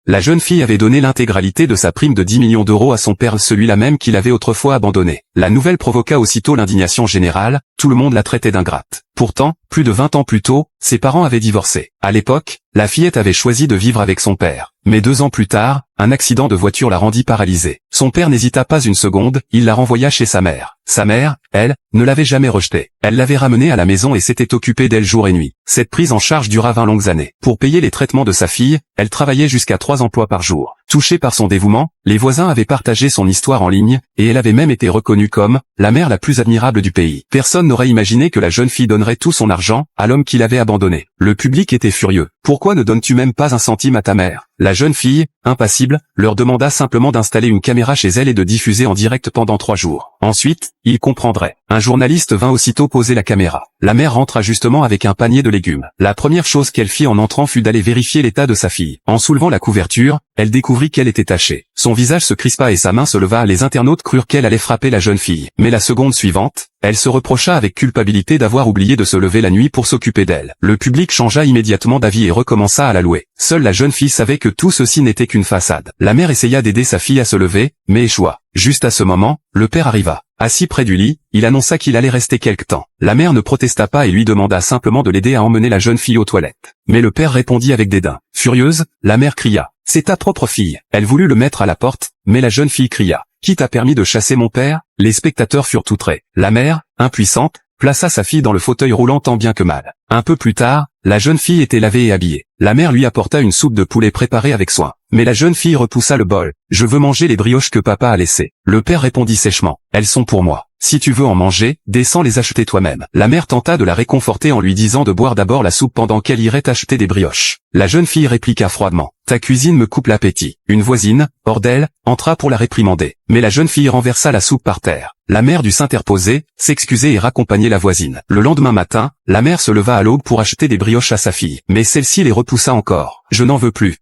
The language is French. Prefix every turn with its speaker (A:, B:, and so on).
A: La jeune fille avait donné l'intégralité de sa prime de 10 millions d'euros à son père, celui-là même qu'il avait autrefois abandonné. La nouvelle provoqua aussitôt l'indignation générale, tout le monde la traitait d'ingrate. Pourtant, plus de 20 ans plus tôt, ses parents avaient divorcé. À l'époque, la fillette avait choisi de vivre avec son père. Mais 2 ans plus tard, un accident de voiture la rendit paralysée. Son père n'hésita pas une seconde, il la renvoya chez sa mère. Sa mère, elle, ne l'avait jamais rejetée. Elle l'avait ramenée à la maison et s'était occupée d'elle jour et nuit. Cette prise en charge dura 20 longues années. Pour payer les traitements de sa fille, elle travaillait jusqu'à 3 emplois par jour. Touchée par son dévouement, les voisins avaient partagé son histoire en ligne, et elle avait même été reconnue comme la mère la plus admirable du pays. Personne n'aurait imaginé que la jeune fille donnerait tout son argent à l'homme qui l'avait abandonné. Le public était furieux. Pourquoi ne donnes-tu même pas un centime à ta mère? La jeune fille, impassible, leur demanda simplement d'installer une caméra chez elle et de diffuser en direct pendant 3 jours. Ensuite, ils comprendraient. Un journaliste vint aussitôt poser la caméra. La mère rentra justement avec un panier de légumes. La première chose qu'elle fit en entrant fut d'aller vérifier l'état de sa fille. En soulevant la couverture, elle découvrit qu'elle était tachée. Son visage se crispa et sa main se leva. Les internautes crurent qu'elle allait frapper la jeune fille. Mais la seconde suivante, elle se reprocha avec culpabilité d'avoir oublié de se lever la nuit pour s'occuper d'elle. Le public changea immédiatement d'avis et recommença à la louer. Seule la jeune fille savait que tout ceci n'était qu'une façade. La mère essaya d'aider sa fille à se lever, mais échoua. Juste à ce moment, le père arriva. Assis près du lit, il annonça qu'il allait rester quelque temps. La mère ne protesta pas et lui demanda simplement de l'aider à emmener la jeune fille aux toilettes. Mais le père répondit avec dédain. Furieuse, la mère cria. « C'est ta propre fille !» Elle voulut le mettre à la porte, mais la jeune fille cria. « Qui t'a permis de chasser mon père ?» Les spectateurs furent outrés. La mère, impuissante, plaça sa fille dans le fauteuil roulant tant bien que mal. Un peu plus tard, la jeune fille était lavée et habillée. La mère lui apporta une soupe de poulet préparée avec soin. Mais la jeune fille repoussa le bol. « Je veux manger les brioches que papa a laissées. » Le père répondit sèchement. « Elles sont pour moi. Si tu veux en manger, descends les acheter toi-même. » La mère tenta de la réconforter en lui disant de boire d'abord la soupe pendant qu'elle irait acheter des brioches. La jeune fille répliqua froidement. « Ta cuisine me coupe l'appétit. » Une voisine, hors d'elle, entra pour la réprimander. Mais la jeune fille renversa la soupe par terre. La mère dut s'interposer, s'excuser et raccompagner la voisine. Le lendemain matin, la mère se leva à l'aube pour acheter des brioches à sa fille. Mais celle-ci les repoussa encore. « Je n'en veux plus. »